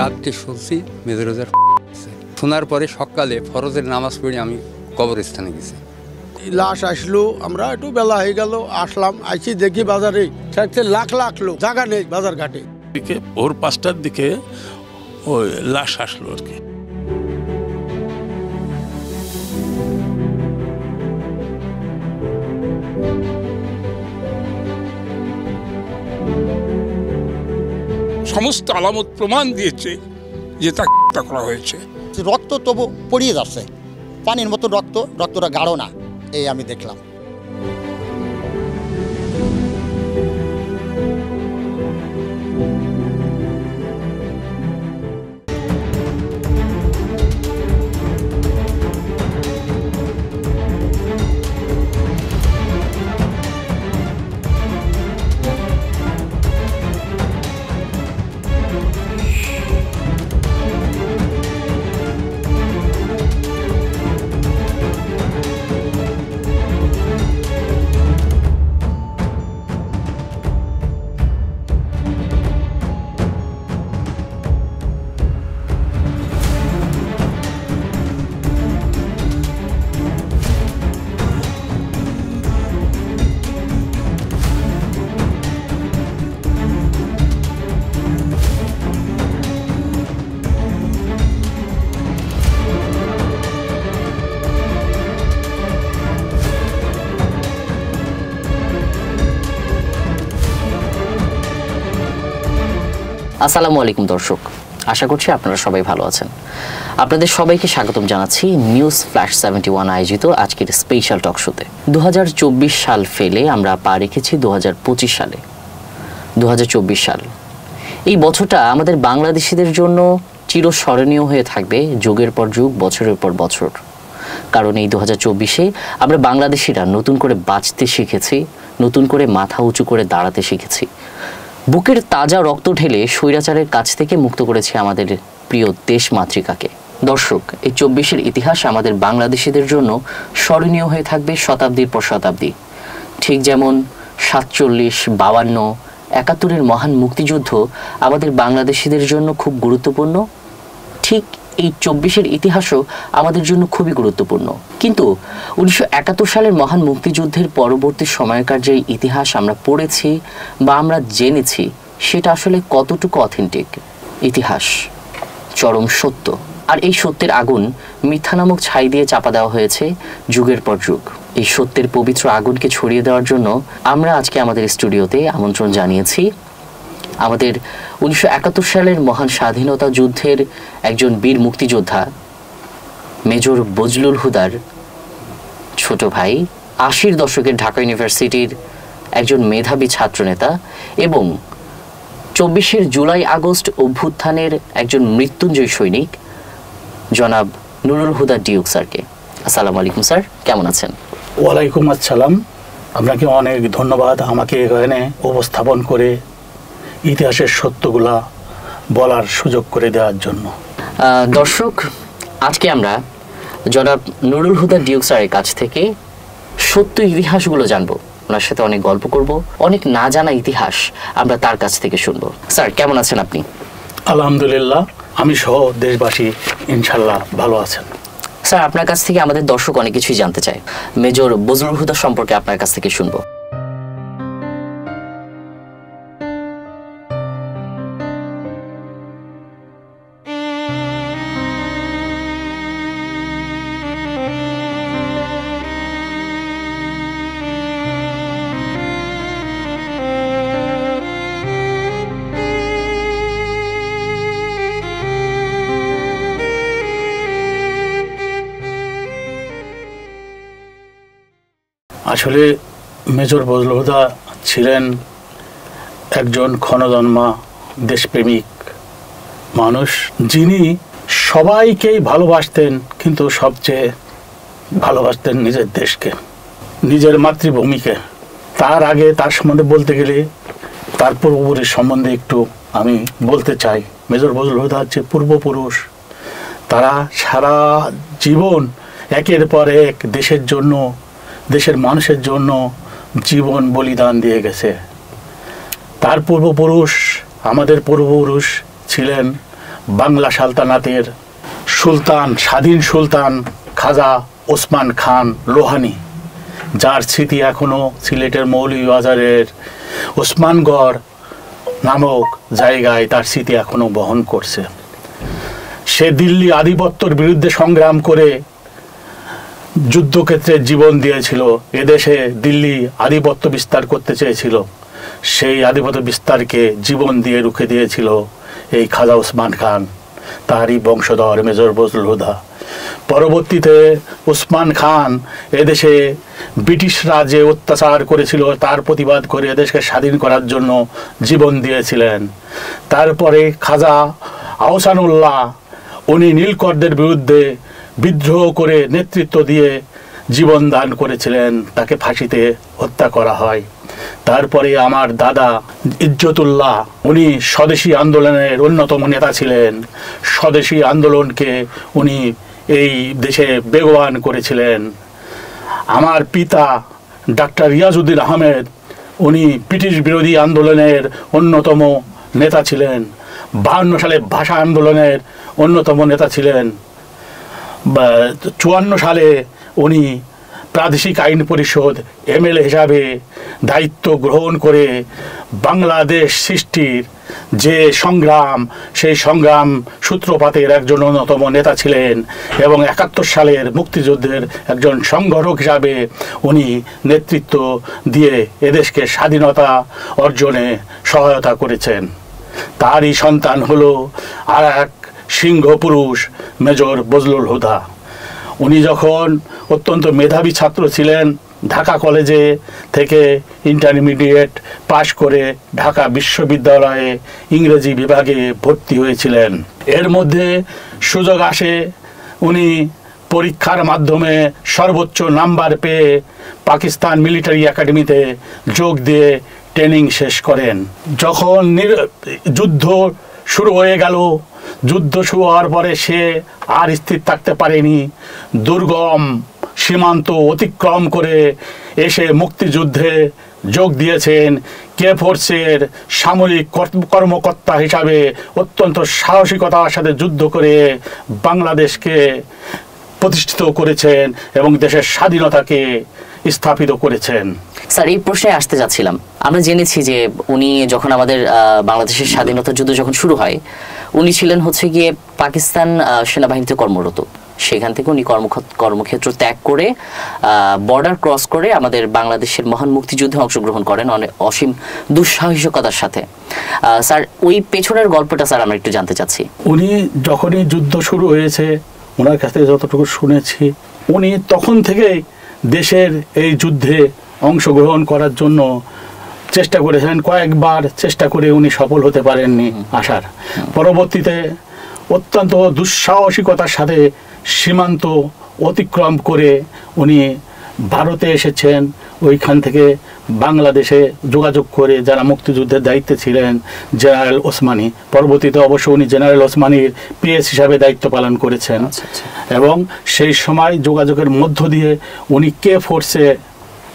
রাত্রে শুনছি মেজর রোজার শোনার পরে সকালে ফরজের নামাজ পড়ে আমি কবরস্থানে গেছি। লাশ আসলো, আমরা একটু বেলা হয়ে গেল, আসলাম, আইসি দেখি বাজারে থাকতে লাখ লাখ লোক, জায়গা নেই বাজার ঘাটে। ভোর 5টার দিকে ওই লাশ আসলো আর কি। সমস্ত আলামত প্রমাণ দিয়েছে যে তা করা হয়েছে। রক্ত তবু পড়িয়ে যাচ্ছে, পানির মতো রক্তটা গাঢ় না, এই আমি দেখলাম। আসসালামু আলাইকুম দর্শক, আশা করছি আপনারা সবাই ভালো আছেন। আপনাদের সবাইকে স্বাগতম জানাচ্ছি নিউজ ফ্ল্যাশ 71 আয়োজিত আজকের স্পেশাল টক শোতে। 2024 সাল ফেলে আমরা পা রেখেছি 2025 সালে। 2024 সাল, এই বছরটা আমাদের বাংলাদেশিদের জন্য চিরস্মরণীয় হয়ে থাকবে, যুগের পর যুগ, বছরের পর বছর। কারণ এই 2024-এ আমরা বাংলাদেশিরা নতুন করে বাঁচতে শিখেছি, নতুন করে মাথা উঁচু করে দাঁড়াতে শিখেছি। বুকের তাজা রক্ত ঢেলে স্বৈরাচারের কাছ থেকে মুক্ত করেছে আমাদের প্রিয় দেশ মাতৃকাকে। দর্শক, এই 24-এর ইতিহাস আমাদের বাংলাদেশিদের জন্য স্মরণীয় হয়ে থাকবে শতাব্দীর পর শতাব্দী। ঠিক যেমন 47, 52, 71-এর মহান মুক্তিযুদ্ধ আমাদের বাংলাদেশিদের জন্য খুব গুরুত্বপূর্ণ, ঠিক এই 24-এর ইতিহাসও আমাদের জন্য খুবই গুরুত্বপূর্ণ। কিন্তু 1971 সালের মহান মুক্তিযুদ্ধের পরবর্তী সময়কার যে ইতিহাস আমরা পড়েছি বা আমরা জেনেছি, সেটা আসলে কতটুকু অথেন্টিক? ইতিহাস চরম সত্য, আর এই সত্যের আগুন মিথ্যা নামক ছাই দিয়ে চাপা দেওয়া হয়েছে যুগের পর যুগ। এই সত্যের পবিত্র আগুনকে ছড়িয়ে দেওয়ার জন্য আমরা আজকে আমাদের স্টুডিওতে আমন্ত্রণ জানিয়েছি আমাদের 1971 সালের মহান স্বাধীনতা যুদ্ধের একজন বীর মুক্তিযোদ্ধা মেজর বজলুল হুদার ছোট ভাই, 80-র দশকের ঢাকা ইউনিভার্সিটির একজন মেধাবী ছাত্রনেতা এবং 24-এর জুলাই আগস্ট অভ্যুত্থানের একজন মৃত্যুঞ্জয় সৈনিক জনাব নুরুল হুদা ডিউক স্যারকে। আসসালামু আলাইকুম স্যার, কেমন আছেন? ওয়ালাইকুম আসসালাম। আপনাকে অনেক ধন্যবাদ আমাকে এখানে উপস্থাপন করে ইতিহাসের সত্যগুলা বলার সুযোগ করে দেওয়ার জন্য। দর্শক, আজকে আমরা জনাব নুরুল হুদা ডিউক স্যারের কাছ থেকে সত্য ইতিহাসগুলো জানবো, ওনার সাথে অনেক গল্প করব, অনেক না জানা ইতিহাস আমরা তার কাছ থেকে শুনবো। স্যার, কেমন আছেন আপনি? আলহামদুলিল্লাহ, আমি সহ দেশবাসী ইনশাল্লাহ ভালো আছেন। স্যার, আপনার কাছ থেকে আমাদের দর্শক অনেক কিছুই জানতে চায়, মেজর বজলুল হুদা সম্পর্কে আপনার কাছ থেকে শুনবো। আসলে মেজর বজলুল হুদা ছিলেন একজন ক্ষণজন্মা দেশপ্রেমিক মানুষ, যিনি সবাইকেই ভালোবাসতেন, কিন্তু সবচেয়ে ভালোবাসতেন নিজের দেশকে, নিজের মাতৃভূমিকে। তার আগে তার সম্বন্ধে বলতে গেলে তার পূর্বপুরুষ সম্বন্ধে একটু আমি বলতে চাই। মেজর বজলুল হুদা হচ্ছে পূর্বপুরুষ। তারা সারা জীবন একের পর এক দেশের জন্য, দেশের মানুষের জন্য জীবন বলিদান দিয়ে গেছে। তার পূর্বপুরুষ, আমাদের পূর্বপুরুষ ছিলেন বাংলা সালতানাতের সুলতান, স্বাধীন সুলতান খাজা ওসমান খান লোহানী, যার স্মৃতি এখনও সিলেটের মৌলভীবাজারের ওসমানগড় নামক জায়গায় তার স্মৃতি এখনও বহন করছে। সে দিল্লি আধিপত্যের বিরুদ্ধে সংগ্রাম করে যুদ্ধক্ষেত্রে জীবন দিয়েছিল। এদেশে দিল্লি আধিপত্য বিস্তার করতে চেয়েছিল, সেই আধিপত্য বিস্তারকে জীবন দিয়ে রুখে দিয়েছিল এই খাজা ওসমান খান, তারই বংশধর মেজর বজলুল হুদা। পরবর্তীতে ওসমান খান এদেশে ব্রিটিশরা যে অত্যাচার করেছিল তার প্রতিবাদ করে এদেশকে স্বাধীন করার জন্য জীবন দিয়েছিলেন। তারপরে খাজা আহসানুল্লাহ উনি নীলকরদের বিরুদ্ধে বিদ্রোহ করে নেতৃত্ব দিয়ে জীবন দান করেছিলেন, তাকে ফাঁসিতে হত্যা করা হয়। তারপরে আমার দাদা ইজ্জতুল্লাহ উনি স্বদেশী আন্দোলনের অন্যতম নেতা ছিলেন। স্বদেশী আন্দোলনকে উনি এই দেশে বেগবান করেছিলেন। আমার পিতা ডাক্তার রিয়াজউদ্দিন আহমেদ উনি ব্রিটিশ বিরোধী আন্দোলনের অন্যতম নেতা ছিলেন। 52 সালে ভাষা আন্দোলনের অন্যতম নেতা ছিলেন। 54 সালে উনি প্রাদেশিক আইন পরিষদ এমএলএ হিসাবে দায়িত্ব গ্রহণ করে বাংলাদেশ সৃষ্টির যে সংগ্রাম, সেই সংগ্রাম সূত্রপাতের একজন অন্যতম নেতা ছিলেন এবং 71 সালের মুক্তিযুদ্ধের একজন সংগঠক হিসাবে উনি নেতৃত্ব দিয়ে এদেশকে স্বাধীনতা অর্জনে সহায়তা করেছেন। তারই সন্তান হলো আর এক সিংহ পুরুষ মেজর বজলুল হুদা। উনি যখন অত্যন্ত মেধাবী ছাত্র ছিলেন, ঢাকা কলেজে থেকে ইন্টারমিডিয়েট পাশ করে ঢাকা বিশ্ববিদ্যালয়ে ইংরেজি বিভাগে ভর্তি হয়েছিলেন। এর মধ্যে সুযোগ আসে, উনি পরীক্ষার মাধ্যমে সর্বোচ্চ নাম্বার পেয়ে পাকিস্তান মিলিটারি একাডেমিতে যোগ দিয়ে ট্রেনিং শেষ করেন। যখন যুদ্ধ শুরু হয়ে গেল, যুদ্ধ শুরু হওয়ার পরে সে আর স্থির থাকতে পারেনি, দুর্গম সীমান্ত অতিক্রম করে এসে মুক্তিযুদ্ধে যোগ দিয়েছেন। কে ফোর্সের সামরিক কর্মকর্তা হিসাবে অত্যন্ত সাহসিকতার সাথে যুদ্ধ করে বাংলাদেশকে প্রতিষ্ঠিত করেছেন এবং দেশের স্বাধীনতাকে স্থাপিত করেছেন। স্যার, এই প্রশ্নে আসতে যাচ্ছিলাম। আমরা জেনেছি যে উনি যখন আমাদের বাংলাদেশের স্বাধীনতা যুদ্ধ যখন শুরু হয়, উনি ছিলেন হচ্ছে গিয়ে পাকিস্তান সেনাবাহিনীতে কর্মরত। সেখান থেকে উনি কর্মক্ষেত্র ত্যাগ করে বর্ডার ক্রস করে আমাদের বাংলাদেশের মহান মুক্তিযুদ্ধে অংশগ্রহণ করেন অনেক অসীম দুঃসাহসিকতার সাথে। স্যার, ওই পেছনের গল্পটা স্যার আমরা একটু জানতে চাচ্ছি। উনি যখনই যুদ্ধ শুরু হয়েছে, ওনার কাছ থেকে যতটুকু শুনেছি, উনি তখন থেকেই দেশের এই যুদ্ধে অংশগ্রহণ করার জন্য চেষ্টা করেছেন। কয়েকবার চেষ্টা করে উনি সফল হতে পারেননি আসার। পরবর্তীতে অত্যন্ত দুঃসাহসিকতার সাথে সীমান্ত অতিক্রম করে উনি ভারতে এসেছেন। ওইখান থেকে বাংলাদেশে যোগাযোগ করে যারা মুক্তিযুদ্ধের দায়িত্বে ছিলেন, জেনারেল ওসমানী, পরবর্তীতে অবশ্য উনি জেনারেল ওসমানীর পিএস হিসাবে দায়িত্ব পালন করেছেন। এবং সেই সময় যোগাযোগের মধ্য দিয়ে উনি কে ফোর্সে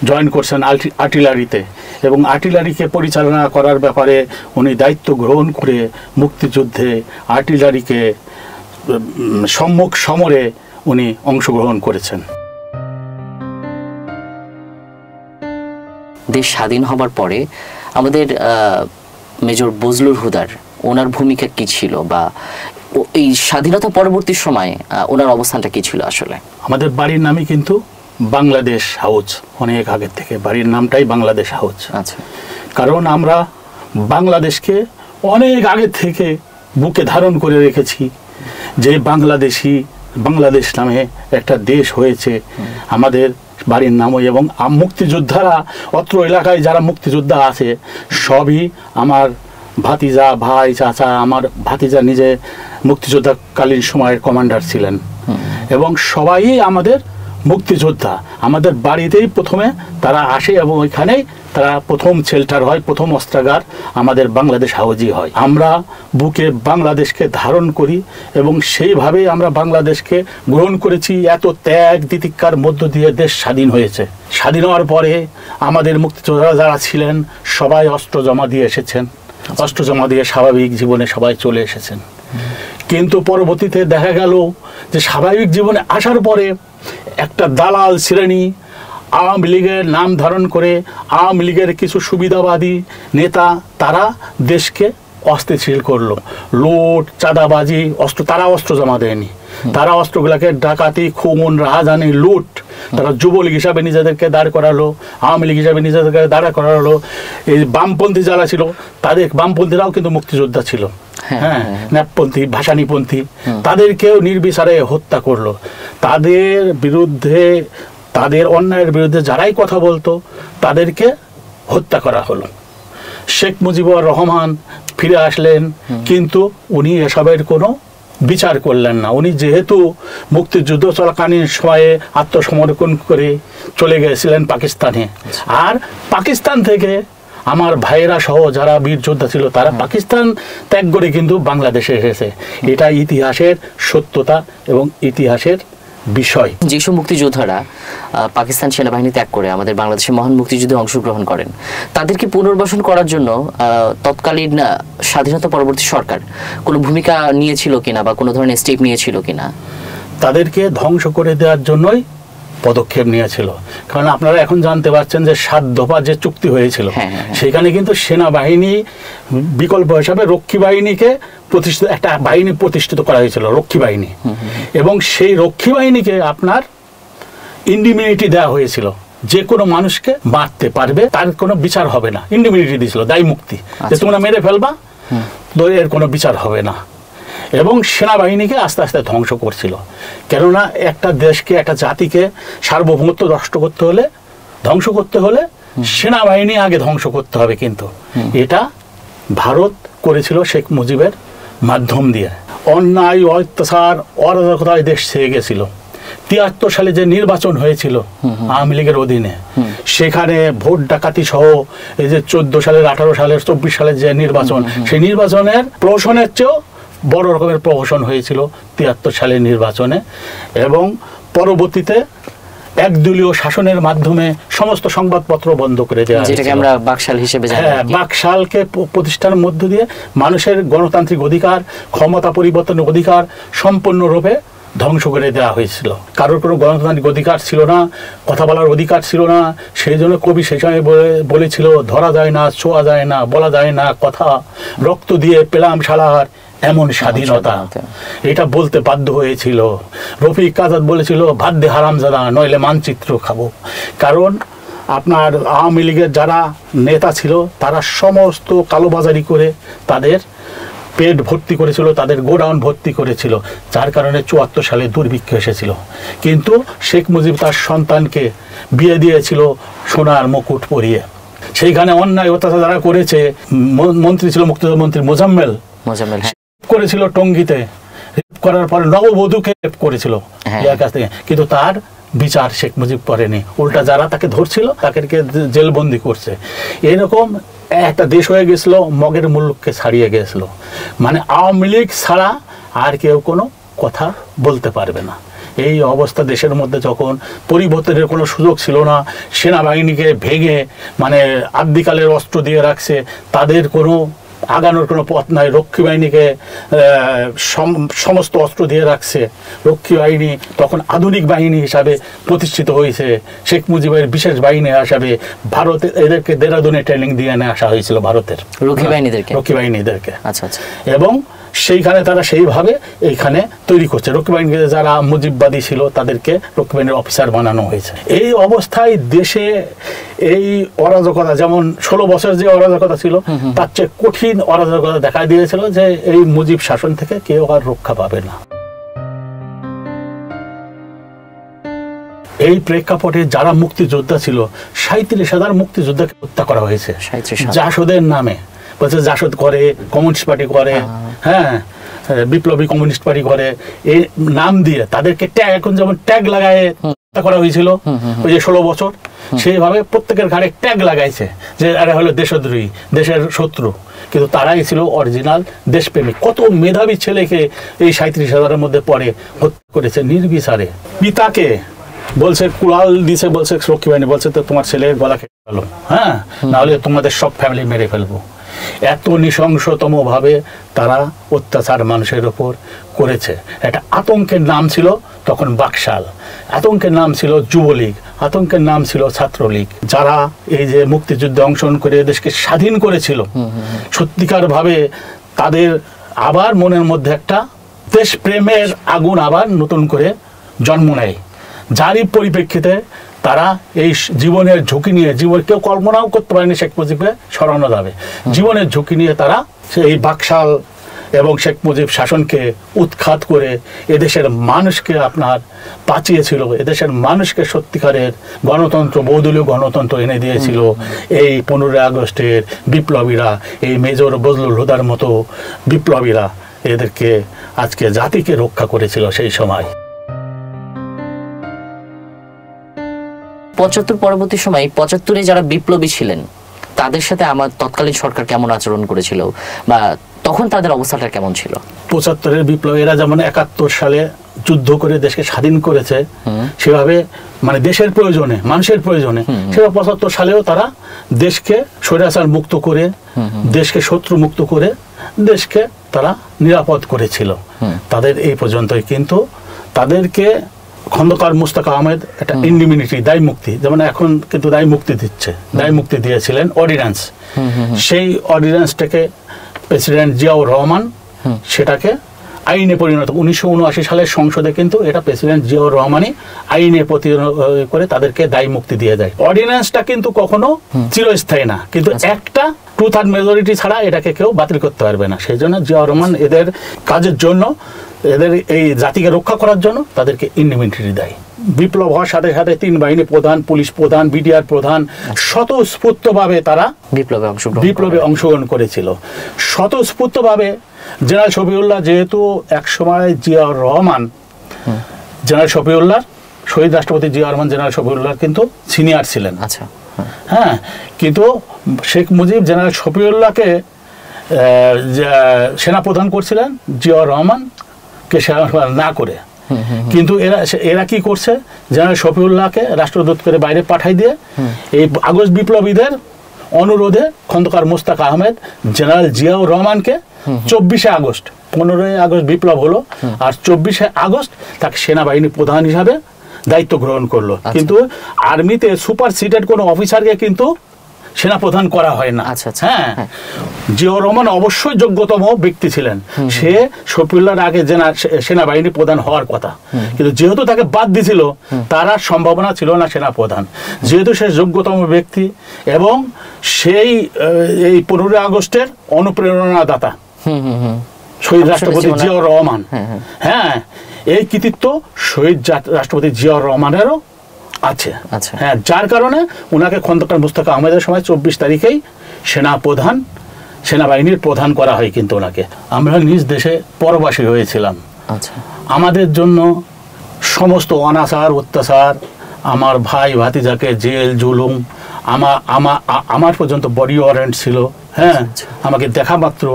জয়েন করছেন আর্টিলারিতে, এবং আর্টিলারিকে পরিচালনা করার ব্যাপারে উনি দায়িত্ব গ্রহণ করে মুক্তিযুদ্ধে আর্টিলারিকে সম্মুখ সমরে উনি অংশগ্রহণ করেছেন। দেশ স্বাধীন হবার পরে আমাদের মেজর বজলুল হুদার ওনার ভূমিকা কি ছিল, বা এই স্বাধীনতা পরবর্তী সময়ে ওনার অবস্থানটা কি ছিল? আসলে আমাদের বাড়ির নামই কিন্তু বাংলাদেশ হাউস, অনেক আগের থেকে বাড়ির নামটাই বাংলাদেশ হাউস। আচ্ছা, কারণ আমরা বাংলাদেশকে অনেক আগে থেকে বুকে ধারণ করে রেখেছি, যে বাংলাদেশ নামে একটা দেশ হয়েছে আমাদের বাড়ির নামই। এবং মুক্তিযোদ্ধারা অত্র এলাকায় যারা মুক্তিযোদ্ধা আছে সবই আমার ভাতিজা, ভাই, চাচা। আমার ভাতিজা নিজে মুক্তিযোদ্ধাকালীন সময়ের কমান্ডার ছিলেন এবং সবাই আমাদের মুক্তিযোদ্ধা। আমাদের বাড়িতেই প্রথমে তারা আসে এবং ওইখানেই তারা প্রথম শেল্টার হয়, প্রথম অস্ত্রাগার আমাদের বাংলাদেশ হাউজই হয়। আমরা বুকে বাংলাদেশকে ধারণ করি এবং সেইভাবেই আমরা বাংলাদেশকে গ্রহণ করেছি। এত ত্যাগ তিতিক্ষার মধ্য দিয়ে দেশ স্বাধীন হয়েছে। স্বাধীন হওয়ার পরে আমাদের মুক্তিযোদ্ধারা যারা ছিলেন সবাই অস্ত্র জমা দিয়ে এসেছেন, অস্ত্র জমা দিয়ে স্বাভাবিক জীবনে সবাই চলে এসেছেন। কিন্তু পরবর্তীতে দেখা গেল যে স্বাভাবিক জীবনে আসার পরে একটা দালাল শ্রেণী আওয়ামী লীগের নাম ধারণ করে আওয়ামী লীগের কিছু সুবিধাবাদী নেতা তারা দেশকে অস্থিতিশীল করলো, লুট চাঁদাবাজি তারা অস্ত্র জমা দেয়নি, তারা অস্ত্রগুলোকে ডাকাতি খুন রাহাজানি লুট তারা যুবলীগ হিসাবে নিজেদেরকে দাঁড় করালো, আওয়ামী লীগ হিসাবে নিজেদেরকে দাঁড় করালো। এই বামপন্থী যারা ছিল তাদের বামপন্থীরাও কিন্তু মুক্তিযোদ্ধা ছিল, হ্যাঁ ন্যাপপন্থী ভাসানীপন্থী, তাদেরকেও নির্বিচারে হত্যা করলো। তাদের বিরুদ্ধে তাদের অন্যায়ের বিরুদ্ধে যারাই কথা বলতো তাদেরকে হত্যা করা হলো। শেখ মুজিবুর রহমান ফিরে আসলেন, কিন্তু উনি এসবের কোনো বিচার করলেন না। উনি যেহেতু মুক্তিযুদ্ধ চলাকালীন সময়ে আত্মসমর্পণ করে চলে গিয়েছিলেন পাকিস্তানে, আর পাকিস্তান থেকে আমার ভাইয়েরা সহ যারা বীর যোদ্ধা ছিল তারা পাকিস্তান ত্যাগ করে কিন্তু বাংলাদেশে এসেছে। এটা ইতিহাসের সত্যতা এবং ইতিহাসের বিষয়। যেসব মুক্তিযোদ্ধারা পাকিস্তান সেনাবাহিনী ত্যাগ করে আমাদের বাংলাদেশের মহান মুক্তিযুদ্ধে অংশগ্রহণ করেন, তাদেরকে পুনর্বাসন করার জন্য তৎকালীন স্বাধীনতা পরবর্তী সরকার কোনো ভূমিকা নিয়েছিল কিনা বা কোনো ধরনের স্টেপ নিয়েছিল কিনা? তাদেরকে ধ্বংস করে দেওয়ার জন্যই পদক্ষেপ নিয়েছিল। কারণ আপনারা এখন জানতে পারছেন যে 7 দফা যে চুক্তি হয়েছিল সেখানে কিন্তু সেনাবাহিনী বিকল্প হিসাবে রক্ষী বাহিনীকে একটা বাহিনী প্রতিষ্ঠিত করা হয়েছিল, রক্ষী বাহিনী, এবং সেই রক্ষী বাহিনীকে আপনার ইন্ডিমিউনিটি দেওয়া হয়েছিল, যে কোনো মানুষকে মারতে পারবে, তার কোনো বিচার হবে না। ইন্ডিমিউনিটি দিয়েছিল, দায় মুক্তি, যে তোমরা মেরে ফেলবা, এর কোনো বিচার হবে না। এবং সেনাবাহিনীকে আস্তে আস্তে ধ্বংস করছিল। কেননা একটা দেশকে একটা জাতিকে সার্বভৌমত্ব ধ্বংস করতে হলে সেনাবাহিনী আগে ধ্বংস করতে হবে। কিন্তু এটা ভারত করেছিল শেখ মুজিবের মাধ্যম দিয়ে। অন্যায় অত্যাচার অরাজকতায় দেশ ছেয়ে গেছিল। 73 সালে যে নির্বাচন হয়েছিল আওয়ামী লীগের অধীনে, সেখানে ভোট ডাকাতি সহ এই যে 14 সালের 18 সালের 24 সালের যে নির্বাচন, সেই নির্বাচনের প্রহসনের চেয়েও বড় রকমের প্রহসন হয়েছিল 73 সালের নির্বাচনে। এবং পরবর্তীতে একদলীয় শাসনের মাধ্যমে সমস্ত সংবাদপত্র বন্ধ করে দেওয়া হয়েছিল, যেটাকে আমরা বাকশাল হিসেবে জানি। হ্যাঁ, বাকশালকে প্রতিষ্ঠানের মধ্য দিয়ে মানুষের গণতান্ত্রিক অধিকার, ক্ষমতা পরিবর্তনের অধিকার সম্পূর্ণরূপে ধ্বংস করে দেওয়া হয়েছিল। কারোর কোনো গণতান্ত্রিক অধিকার ছিল না, কথা বলার অধিকার ছিল না। সেই জন্য কবি সেই সময় বলেছিল, ধরা যায় না, ছোঁয়া যায় না, বলা যায় না কথা, রক্ত দিয়ে পেলাম শালার এমন স্বাধীনতা, এটা বলতে বাধ্য হয়েছিল। রফিক আজাদ বলেছিল, ভাত দে হারামজাদা, নইলে মানচিত্র খাবো। কারণ আপনার আওয়ামী লীগের যারা নেতা ছিল তারা সমস্ত কালোবাজারি করে তাদের পেট ভর্তি করেছিল, তাদের গোডাউন ভর্তি করেছিল, যার কারণে 74 সালে দুর্ভিক্ষ এসেছিল। কিন্তু শেখ মুজিব তার সন্তানকে বিয়ে দিয়েছিল সোনার মুকুট পরিয়ে। সেইখানে অন্যায় অত্যাচার যারা করেছে, মন্ত্রী ছিল মুক্তিযোদ্ধা মন্ত্রী মোজাম্মেল করেছিল টঙ্গীতে, করার পরে নববধূকে করেছিল ইয়ার কাছ থেকে, কিন্তু তার বিচার শেখ মুজিব করেনি। উল্টা যারা তাকে ধরছিল তাদেরকে জেলবন্দি করছে। এরকম একটা দেশ হয়ে গেছিল, মগের মুলুককে ছাড়িয়ে গেছিল। মানে আওয়ামী লীগ ছাড়া আর কেউ কোনো কথা বলতে পারবে না। এই অবস্থা দেশের মধ্যে যখন পরিবর্তনের কোনো সুযোগ ছিল না, সেনাবাহিনীকে ভেঙে মানে আদ্যিকালের অস্ত্র দিয়ে রাখছে, তাদের কোনো আগানোর কোনো পথ নাই। রক্ষী বাহিনীকে সমস্ত অস্ত্র দিয়ে রাখছে। রক্ষী বাহিনী তখন আধুনিক বাহিনী হিসাবে প্রতিষ্ঠিত হয়েছে। শেখ মুজিবের বিশেষ বাহিনী হিসাবে ভারতে এদেরকে দেরাদুনে ট্রেনিং দিয়ে নিয়ে আসা হয়েছিল ভারতের রক্ষী বাহিনীদেরকে। আচ্ছা আচ্ছা। এবং সেইখানে তারা সেইভাবে এইখানে তৈরি করছে। রক্ষী বাহিনীকে যারা মুজিববাদী ছিল তাদেরকে রক্ষী বাহিনীর অফিসার বানানো হয়েছে। এই অবস্থায় দেশে এই অরাজকতা, যেমন 16 বছর যে অরাজকতা ছিল তার চেয়ে কঠিন অরাজকতা দেখা দিয়েছিল, যে এই মুজিব শাসন থেকে কেউ আর রক্ষা পাবে না। এই প্রেক্ষাপটে যারা মুক্তিযোদ্ধা ছিল, 37,000 মুক্তিযোদ্ধাকে হত্যা করা হয়েছে জাসদের নামে। বলছে জাসদ করে, কমিউনিস্ট পার্টি করে, হ্যাঁ বিপ্লবী কমিউনিস্ট পার্টি করে, এই নাম দিয়ে তাদেরকে ট্যাগ, এখন যেমন ট্যাগ লাগায় হত্যা করা হয়েছিল ওই যে 16 বছর, সেইভাবে প্রত্যেকের ঘাড়ে ট্যাগ লাগাইছে যে এরা হলো দেশদ্রোহী, দেশের শত্রু। কিন্তু তারাই ছিল অরিজিনাল দেশপ্রেমিক। কত মেধাবী ছেলেকে এই 37,000-এর মধ্যে পড়ে হত্যা করেছে নির্বিচারে। পিতাকে বলছে কুড়াল দিছে, বলছে রক্ষী বাহিনী বলছে তো তোমার ছেলের গলা কেটে ফেলো, হ্যাঁ, নাহলে তোমাদের সব ফ্যামিলি মেরে ফেলবো। এত নৃশংসতমভাবে তারা অত্যাচার মানুষের ওপর করেছে। একটা আতঙ্কের নাম ছিল তখন বাকশাল, আতঙ্কের নাম ছিল যুবলীগ, আতঙ্কের নাম ছিল ছাত্রলীগ। যারা এই যে মুক্তিযুদ্ধে অংশগ্রহণ করে দেশকে স্বাধীন করেছিল, সত্যিকারভাবে তাদের আবার মনের মধ্যে একটা দেশপ্রেমের আগুন আবার নতুন করে জন্ম নেয়, যারই পরিপ্রেক্ষিতে তারা এই জীবনের ঝুঁকি নিয়ে, জীবন কেউ কল্পনাও করতে পারেনি শেখ মুজিবকে সরানো যাবে, জীবনের ঝুঁকি নিয়ে তারা এই বাকশাল এবং শেখ মুজিব শাসনকে উৎখাত করে এদেশের মানুষকে আপনার বাঁচিয়েছিল, এদেশের মানুষকে সত্যিকারের গণতন্ত্র, বহুদলীয় গণতন্ত্র এনে দিয়েছিল এই 15 আগস্টের বিপ্লবীরা, এই মেজর বজলুল হুদার মতো বিপ্লবীরা এদেরকে আজকে জাতিকে রক্ষা করেছিল সেই সময়। 75 পরবর্তী সময় 75-এ যারা বিপ্লবী ছিলেন তাদের সাথে আমার তৎকালীন সরকার কেমন আচরণ করেছিল বা তখন তাদের অবস্থাটা কেমন ছিল? 75-এর বিপ্লবীরা যেমন 71 সালে যুদ্ধ করে দেশকে স্বাধীন করেছে, সেভাবে মানে দেশের প্রয়োজনে, মানুষের প্রয়োজনে, সেভাবে 75 সালেও তারা দেশকে স্বৈরাচার মুক্ত করে, দেশকে শত্রু মুক্ত করে দেশকে তারা নিরাপদ করেছিল তাদের এই পর্যন্তই। কিন্তু তাদেরকে খন্দকার মুস্তাক আহমেদ একটা ইন্ডিমিনিটি, দায় মুক্তি, যেমন এখন কিন্তু দায় মুক্তি দিচ্ছে, দায় মুক্তি দিয়েছিলেন অর্ডিন্যান্স। সেই অর্ডিন্যান্সটাকে প্রেসিডেন্ট জিয়াউর রহমান সেটাকে আইনে পরিণত, 1979 সালের সংসদে কিন্তু এটা প্রেসিডেন্ট জিয়াউর রহমানই আইনে পরিণত করে তাদেরকে দায় মুক্তি দিয়ে দেয়। অর্ডিন্যান্সটা কিন্তু কখনো চিরস্থায়ী না, কিন্তু একটা 2/3 মেজরিটি ছাড়া এটাকে কেউ বাতিল করতে পারবে না। সেই জন্য জিয়াউর রহমান এদের কাজের জন্য, এদের এই জাতিকে রক্ষা করার জন্য তাদেরকে ইন্ডিমিনিটি দেয়। বিপ্লব হওয়ার সাথে সাথে 3 বাহিনী প্রধান, পুলিশ প্রধান, বিডিআর প্রধান স্বতঃস্ফূর্তভাবে তারা বিপ্লবে অংশগ্রহণ করেছিল। স্বতঃস্ফূর্তভাবে জেনারেল শফিউল্লাহ, যেহেতু একসময় জিয়াউর রহমান, জেনারেল শফিউল্লাহ, শহীদ রাষ্ট্রপতি জিয়াউর রহমান জেনারেল শফিউল্লাহ কিন্তু সিনিয়র ছিলেন। আচ্ছা, হ্যাঁ, কিন্তু শেখ মুজিব জেনারেল শফিউল্লাহকে সেনাপ্রধান করছিলেন, জিয়াউর রহমানকে সেনাপ্রধান না করে। কিন্তু এরা কি করছে, জেনারেল শফিউল্লাহকে রাষ্ট্রদূত করে বাইরে পাঠাই দিয়ে এই আগস্ট বিপ্লবীদের অনুরোধে খন্দকার মুস্তাক আহমেদ জেনারেল জিয়াউর রহমানকে 24 আগস্ট, 15 আগস্ট বিপ্লব হলো, আর 24 আগস্ট তাকে সেনাবাহিনী প্রধান হিসাবে দায়িত্ব গ্রহণ করলো। কিন্তু আর্মিতে সুপার সিটেড কোনো অফিসারকে কিন্তু সেনাপ্রধান করা হয় না। হ্যাঁ, জিয়াউর রহমান অবশ্যই যোগ্যতম ব্যক্তি ছিলেন, সে শফিউল্লাহর আগে সেনাবাহিনী প্রধান হওয়ার কথা, কিন্তু যেহেতু তাকে বাদ দিয়েছিল তার আর সম্ভাবনা ছিল না সেনাপ্রধান। যেহেতু সে যোগ্যতম ব্যক্তি এবং সেই এই 15 আগস্টের অনুপ্রেরণাদাতা শহীদ রাষ্ট্রপতি জিয়াউর রহমান, হ্যাঁ, এই কৃতিত্ব শহীদ রাষ্ট্রপতি জিয়াউর রহমানেরও আছে। হ্যাঁ, যার কারণে ওনাকে খন্দকার মুস্তাক আহমেদের সময় 24 তারিখেই সেনাপ্রধান, সেনাবাহিনীর প্রধান করা হয়। কিন্তু ওনাকে আমরা নিজ দেশে পরবাসী হয়েছিলাম, আমাদের জন্য সমস্ত অনাচার অত্যাচার, আমার ভাই ভাতিজাকে জেল জুলুম, আমার পর্যন্ত বডি ওয়ারেন্ট ছিল, হ্যাঁ, আমাকে দেখা মাত্র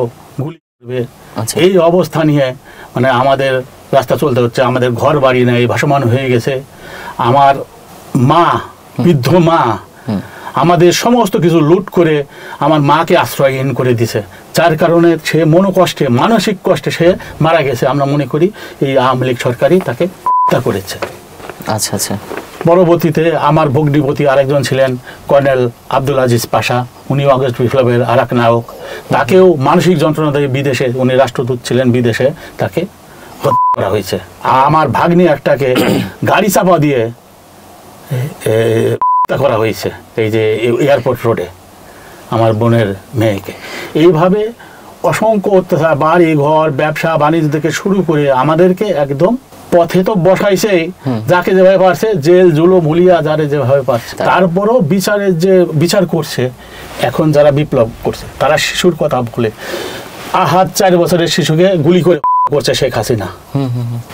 গুলি করবে, এই অবস্থা নিয়ে মানে আমাদের রাস্তা চলতে হচ্ছে। আমাদের ঘর বাড়ি নেই, ভাসমান হয়ে গেছে। আমার মা, বৃদ্ধ মা, আমাদের সমস্ত কিছু লুট করে আমার মাকে আশ্রয়হীন করে দিছে, যার কারণে সে মনোকষ্টে, মানসিক কষ্টে সে মারা গেছে। আমরা মনে করি এই আওয়ামী লীগ সরকারই তাকে হত্যা করেছে। আচ্ছা আচ্ছা। পরবর্তীতে আমার ভগ্নিপতি আরেকজন ছিলেন কর্নেল আব্দুল আজিজ পাশা, উনিও আগস্ট বিপ্লবের আর এক নায়ক। তাকেও মানসিক যন্ত্রণা দিয়ে বিদেশে, উনি রাষ্ট্রদূত ছিলেন বিদেশে, তাকে হত্যা করা হয়েছে। আমার ভাগ্নি একটাকে গাড়ি চাপা দিয়ে হত্যা করা হয়েছে এই যে এয়ারপোর্ট রোডে, আমার বোনের মেয়েকে। এইভাবে অসংখ্য অত্যাচার, বাড়ি ঘর, ব্যবসা বাণিজ্য থেকে শুরু করে আমাদেরকে একদম পথে তো বসাইছেই, যাকে যেভাবে পারছে জেল জুলুম হুলিয়া যারে যেভাবে পারছে। তারপরও বিচারের যে বিচার করছে, এখন যারা বিপ্লব করছে তারা শিশুর কথা বলে, 4 বছরের শিশুকে গুলি করে করছে শেখ হাসিনা,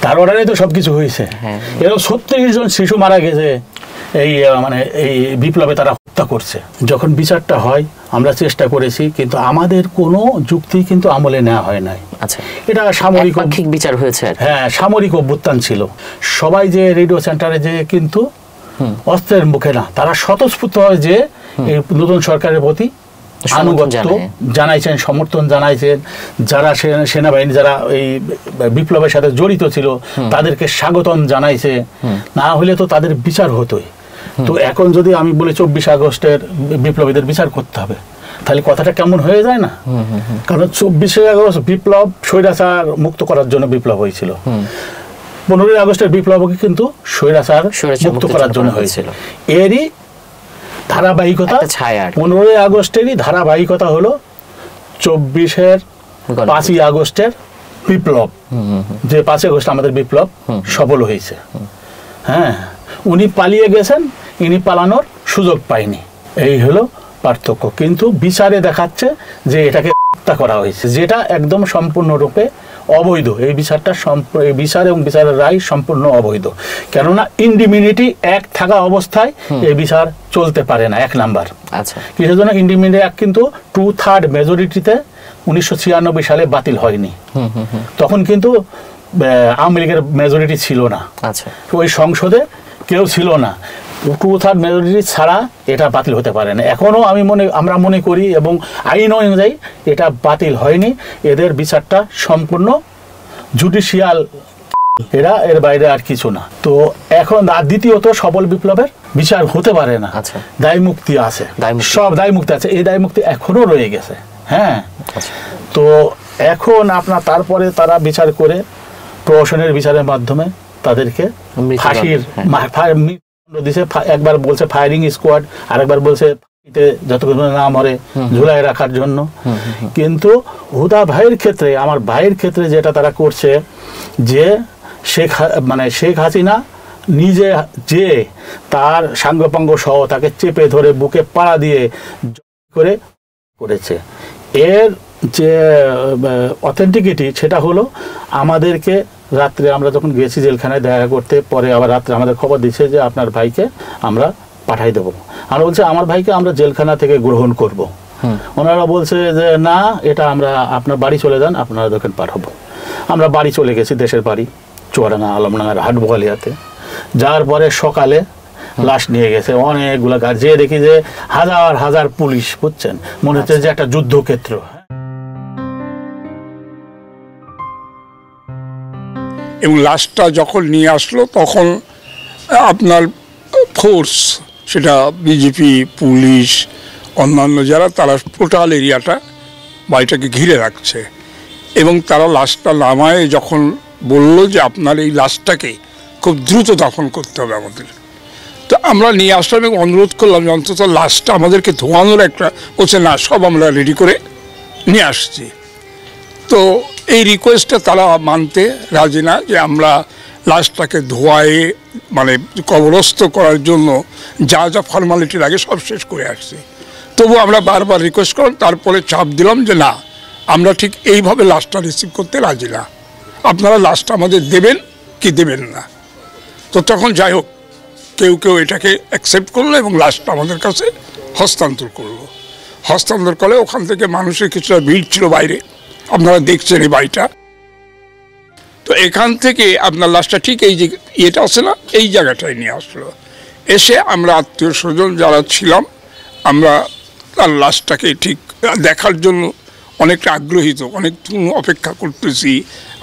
তার অর্ডারে তো সবকিছু হয়েছে। এরকম 36 জন শিশু মারা গেছে এই মানে এই বিপ্লবে, তারা হত্যা করছে। যখন বিচারটা হয় আমরা চেষ্টা করেছি, কিন্তু আমাদের কোনো যুক্তি কিন্তু আমলে নেওয়া হয় নাই। আচ্ছা, এটা সামরিক বিচার হয়েছে। হ্যাঁ, সামরিক অভ্যুত্থান ছিল। সবাই যে রেডিও সেন্টারে যে কিন্তু অস্ত্রের মুখে না, তারা স্বতঃস্ফূর্তভাবে যে এই নতুন সরকারের প্রতি আনুগত্য জানাইছেন, সমর্থন জানাইছেন, যারা সেনাবাহিনী যারা এই বিপ্লবের সাথে জড়িত ছিল তাদেরকে স্বাগতম জানাইছে, না হলে তো তাদের বিচার হতোই। তো এখন যদি আমি বলি 24 আগস্টের বিপ্লবীদের বিচার করতে হবে, তাহলে কথাটা কেমন হয়ে যায় না? কারণ 24 আগস্ট বিপ্লব স্বৈরাচার মুক্ত করার জন্য বিপ্লব হয়েছিল, 15 আগস্টের বিপ্লবকে কিন্তু স্বৈরাচার মুক্ত করার জন্য হয়েছিল। এরই ধারাবাহিকতা 15 আগস্টেরই ধারাবাহিকতা হলো 24-এর 5ই আগস্টের বিপ্লব, যে 5 আগস্ট আমাদের বিপ্লব সফল হয়েছে। হ্যাঁ, উনি পালিয়ে গেছেন, ইনি পালানোর সুযোগ পায়নি, এই হলো পার্থক্য। কিন্তু বিচারে দেখাচ্ছে যে এটাকে হত্যা করা হয়েছে, যেটা একদম সম্পূর্ণরূপে অবৈধ। এই বিচারটা এই বিচার এবং বিচারের রায় সম্পূর্ণ অবৈধ। কেননা ইন্ডিমিনিটি অ্যাক্ট থাকা অবস্থায় এই বিচার চলতে পারে না, 1 নাম্বার। আচ্ছা, কিসের জন্য ইন্ডিমিনিটি অ্যাক্ট কিন্তু 2/3 মেজরিটিতে 1996 সালে বাতিল হয়নি। তখন কিন্তু আওয়ামী লীগের মেজরিটি ছিল না। আচ্ছা, ওই সংসদে কেউ ছিল না। 2/3 মেজরিটি ছাড়া এটা বাতিল হতে পারে না। এখনও আমরা মনে করি এবং আইন অনুযায়ী এটা বাতিল হয়নি। এদের বিচারটা সম্পূর্ণ জুডিশিয়াল, এর বাইরে আর কিছু না। তো এখন দ্বিতীয়ত সবল বিপ্লবের বিচার হতে পারে না, দায় মুক্তি আছে, সব দায় মুক্তি আছে, এই দায় মুক্তি এখনো রয়ে গেছে। হ্যাঁ, তো এখন আপনার তারপরে তারা বিচার করে প্রহসনের বিচারের মাধ্যমে তাদেরকে ফাঁসির দিছে। একবার বলছে ফায়ারিং স্কোয়াড, আরেকবার বলছে যতক্ষণ না মরে ঝুলাই রাখার জন্য। কিন্তু হুদা ভাইয়ের ক্ষেত্রে, আমার ভাইয়ের ক্ষেত্রে যেটা তারা করছে, যে শেখ হাসিনা নিজে যে তার সাঙ্গপাঙ্গ সহ তাকে চেপে ধরে বুকে পাড়া দিয়ে করেছে, এর যে অথেন্টিকিটি সেটা হলো আমাদেরকে রাত্রে আমরা যখন গেছি জেলখানায় দেখা করতে, পরে আবার রাত্রে আমাদের খবর দিচ্ছে যে আপনার ভাইকে আমরা পাঠাই দেবো। আমরা বলছি আমার ভাইকে আমরা জেলখানা থেকে গ্রহণ করব। ওনারা বলছে যে না, এটা আমরা আপনার বাড়ি চলে যান, আপনারা দেখেন পাঠাবো। আমরা বাড়ি চলে গেছি, দেশের বাড়ি চুয়াডাঙ্গা আলমডাঙ্গার হাটবগালিয়াতে। যাওয়ার পরে সকালে লাশ নিয়ে গেছে অনেকগুলো গাছ, যেয়ে দেখি যে হাজার হাজার পুলিশ, বুঝছেন, মনে হচ্ছে যে একটা যুদ্ধক্ষেত্র। এবং লাশটা যখন নিয়ে আসলো তখন আপনার ফোর্স, সেটা বিজেপি, পুলিশ, অন্যান্য যারা, তারা টোটাল এরিয়াটা বাড়িটাকে ঘিরে রাখছে। এবং তারা লাশটা নামায় যখন বলল যে আপনার এই লাশটাকে খুব দ্রুত দাফন করতে হবে আমাদের, তো আমরা নিয়ে আসলাম এবং অনুরোধ করলাম যে অন্তত লাশটা আমাদেরকে ধোয়ানোর একটা, বলছে না, সব আমরা রেডি করে নিয়ে আসছি। তো এই রিকোয়েস্টটা তারা মানতে রাজি না, যে আমরা লাশটাকে ধোয়ায়ে কবরস্থ করার জন্য যা যা ফর্মালিটি লাগে সব শেষ করে আসছি। তবু আমরা বারবার রিকোয়েস্ট করলাম, তারপরে চাপ দিলাম যে না, আমরা ঠিক এইভাবে লাশটা রিসিভ করতে রাজি না, আপনারা লাশটা আমাদের দেবেন কি দেবেন না। তো তখন যাই হোক, কেউ কেউ এটাকে অ্যাকসেপ্ট করলো এবং লাশটা আমাদের কাছে হস্তান্তর করলো। হস্তান্তর করে ওখান থেকে মানুষের কিছুটা ভিড় ছিল বাইরে, আপনারা দেখছেন এই বাড়িটা। তো এখান থেকে আপনার লাশটা ঠিক এই যে ইয়েটা আছে না, এই জায়গাটায় নিয়ে আসলো। এসে আমরা আত্মীয় স্বজন যারা ছিলাম, আমরা তার লাশটাকে ঠিক দেখার জন্য অনেকটা আগ্রহীত, অনেক অপেক্ষা করতেছি।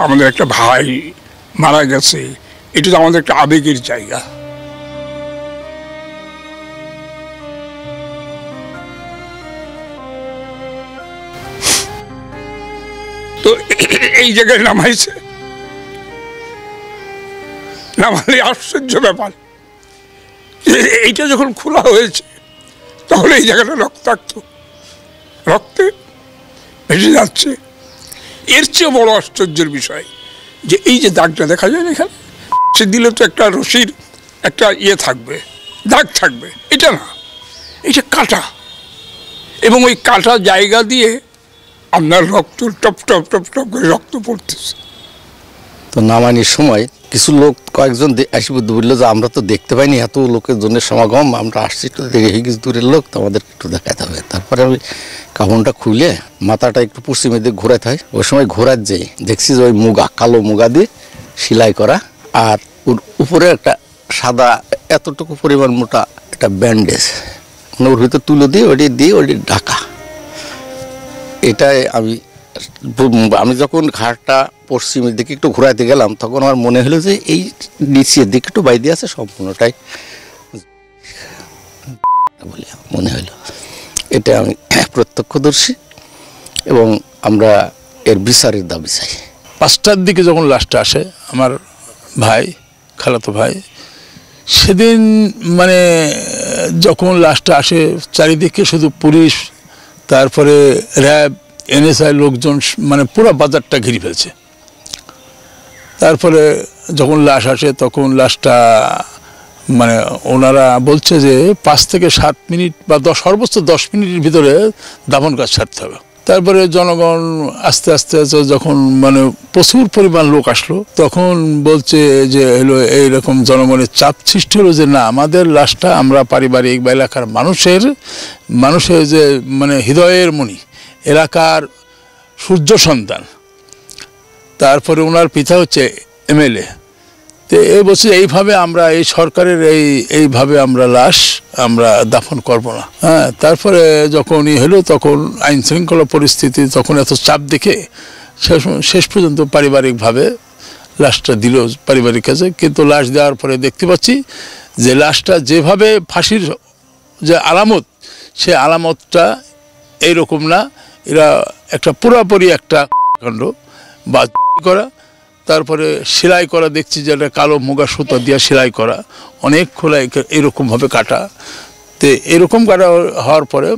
আমাদের একটা ভাই মারা গেছে, এটা তো আমাদের একটা আবেগের জায়গা। তো এই জায়গায় নামাইছে, নামালে আশ্চর্য ব্যাপার, এইটা যখন খোলা হয়েছে তখন এই জায়গাটা রক্তাক্ত, রক্তে ভেসে যাচ্ছে। এর চেয়ে বড় আশ্চর্যের বিষয় যে এই যে দাগটা দেখা যায় এখানে, সে দিলে তো একটা রশির একটা ইয়ে থাকবে, দাগ থাকবে, এটা না, এটা কাটা, এবং ওই কাটা জায়গা দিয়ে আপনার রক্ত টপ টপ টপ টপ করে রক্ত পড়তেছে। তো নামানির সময় কিছু লোক কয়েকজন আসি বললো যে আমরা তো দেখতে পাইনি, এত লোকের জন্য সমাগম, আমরা আসছি একটু দেখে কিছু দূরের লোক, তো আমাদের একটু দেখাতে হবে। তারপরে আমি কাপড়টা খুলে মাথাটা একটু পশ্চিমের দিকে ঘোরাতে হয়। ওই সময় ঘোরার যে দেখছি যে ওই মুগা, কালো মুগা দিয়ে সেলাই করা, আর ওর উপরে একটা সাদা এতটুকু পরিমাণ মোটা একটা ব্যান্ডেজ, ওর ভিতরে তুলো দিয়ে ওটি ঢাকা। এটাই আমি যখন ঘাটটা পশ্চিমের দিকে একটু ঘোরাইতে গেলাম তখন আমার মনে হলো যে এই নিচের দিকে একটু বাইরে আছে সম্পূর্ণটাই বলে মনে হলো। এটা আমি প্রত্যক্ষদর্শী এবং আমরা এর বিচারের দাবি চাই। 5টার দিকে যখন লাশটা আসে আমার ভাই, খালাতো ভাই, সেদিন মানে যখন লাশটা আসে চারিদিকে শুধু পুলিশ, তারপরে র্যাব, NSI লোকজন, মানে পুরো বাজারটা ঘিরে ফেলছে। তারপরে যখন লাশ আসে তখন লাশটা মানে ওনারা বলছে যে 5 থেকে 7 মিনিট বা সর্বোচ্চ 10 মিনিটের ভিতরে দাফন কাজ ছাড়তে হবে। তারপরে জনগণ আস্তে আস্তে যখন মানে প্রচুর পরিমাণ লোক আসলো তখন বলছে যে হলো এইরকম জনগণের চাপ সৃষ্টি হলো যে না, আমাদের লাশটা আমরা পারিবারিক বা এলাকার মানুষের যে মানে হৃদয়ের মণি, এলাকার সূর্য সন্তান, তারপরে ওনার পিতা হচ্ছে MLA, তো এই বছর এইভাবে আমরা এই সরকারের এইভাবে আমরা লাশ আমরা দাফন করব না। হ্যাঁ, তারপরে যখন হলো তখন আইন শৃঙ্খলা পরিস্থিতি তখন এত চাপ দেখে শেষ পর্যন্ত পারিবারিকভাবে লাশটা দিল পারিবারিক কাছে। কিন্তু লাশ দেওয়ার পরে দেখতে পাচ্ছি যে লাশটা যেভাবে ফাঁসির যে আলামত, সে আলামতটা এইরকম না, এরা একটা পুরাপুরি একটা কাণ্ড বা করা, তারপরে সেলাই করা দেখছি যে একটা কালো মুগা সুতা দিয়ে সেলাই করা, অনেক খোলা এরকমভাবে কাটা। তো এরকম কাটা হওয়ার পরে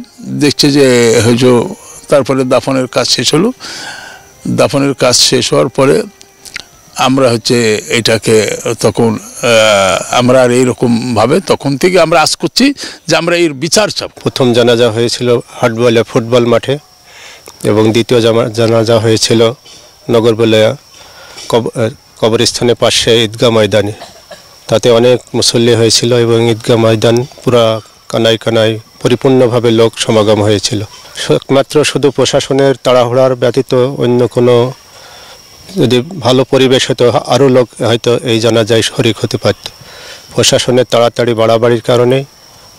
দেখছে যে হয়তো তারপরে দাফনের কাজ শেষ হলো। দাফনের কাজ শেষ হওয়ার পরে আমরা এটাকে তখন আমরা আর এইরকমভাবে তখন থেকে আমরা আজ করছি যে আমরা এর বিচার চাপ। প্রথম জানাজা হয়েছিল হাটবলে ফুটবল মাঠে এবং দ্বিতীয় জানাজা হয়েছিল নগরবলয়া কবরস্থানের পাশে ঈদগাহ ময়দানে। তাতে অনেক মুসল্লি হয়েছিল এবং ঈদগাহ ময়দান পুরা কানায় কানায় পরিপূর্ণভাবে লোক সমাগম হয়েছিল। একমাত্র শুধু প্রশাসনের তাড়াহুড়ার ব্যতীত অন্য কোনো যদি ভালো পরিবেশ হতো আরও লোক হয়তো এই জানাজায় শরিক হতে পারত। প্রশাসনের তাড়াতাড়ি বাড়াবাড়ির কারণে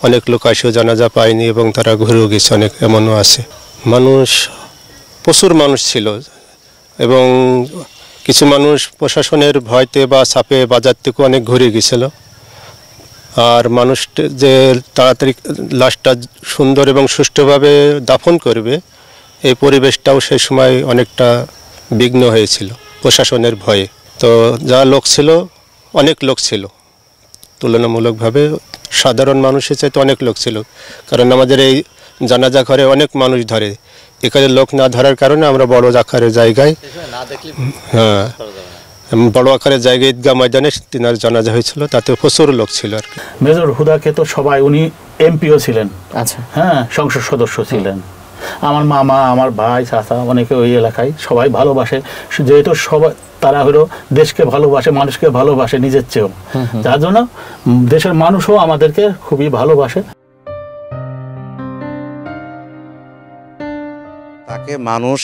অনেক লোক এসেও জানাজা পায়নি এবং তারা ঘুরেও গেছে, অনেক এমনও আছে। প্রচুর মানুষ ছিল এবং কিছু মানুষ প্রশাসনের ভয়তে বা চাপে বাজার থেকে অনেক ঘুরে গেছিল। আর মানুষ যে তাড়াতাড়ি লাশটা সুন্দর এবং সুষ্ঠুভাবে দাফন করবে এই পরিবেশটাও সেই সময় অনেকটা বিঘ্ন হয়েছিল প্রশাসনের ভয়ে। তো যা লোক ছিল, অনেক লোক ছিল, তুলনামূলকভাবে সাধারণ মানুষের চাইতে অনেক লোক ছিল। কারণ আমাদের এই জানাজা ঘরে অনেক মানুষ ধরে, এখানে লোক না ধরার কারণে আমরা বড় আকারের জায়গায়, হ্যাঁ বড় আকারের জায়গায় ঈদগাহ ময়দানে তিনার জানাজা হয়েছিল, তাতে প্রচুর লোক ছিল আর কি। মেজর হুদাকে তো সবাই, উনি এমপিও ছিলেন, আচ্ছা, হ্যাঁ সংসদ সদস্য ছিলেন। আমার মামা, আমার ভাই, চাচা অনেকে ওই এলাকায় সবাই ভালোবাসে, যেহেতু সবাই তারা হলো দেশকে ভালোবাসে, মানুষকে ভালোবাসে নিজের চেয়েও, যার জন্য দেশের মানুষও আমাদেরকে খুবই ভালোবাসে। তাকে মানুষ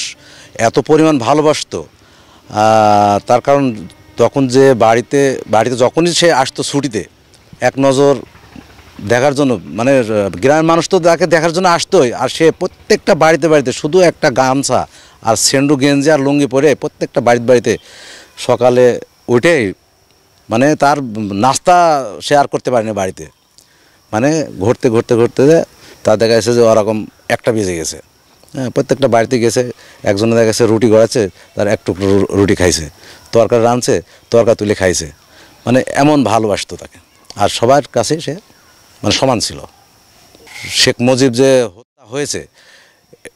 এত পরিমাণ ভালোবাসতো, তার কারণ তখন যে বাড়িতে যখনই সে আসতো ছুটিতে এক নজর দেখার জন্য, মানে গ্রামের মানুষ তো তাকে দেখার জন্য আসতোই। আর সে প্রত্যেকটা বাড়িতে শুধু একটা গামছা আর সেন্ডু গেঞ্জি আর লুঙ্গি পরে প্রত্যেকটা বাড়িতে সকালে উঠেই মানে তার নাস্তা সে আর করতে পারেনি বাড়িতে, মানে ঘুরতে তার দেখা গেছে যে ওরকম 1টা বেজে গেছে। হ্যাঁ, প্রত্যেকটা বাড়িতে গেছে, একজনে দেখা গেছে রুটি গড়াচ্ছে, তার এক টুকরো রুটি খাইছে, তরকারি রাঁধছে, তরকারি তুলে খাইছে, মানে এমন ভালোবাসতো তাকে। আর সবার কাছে সে মানে সমান ছিল। শেখ মুজিব যে হত্যা হয়েছে,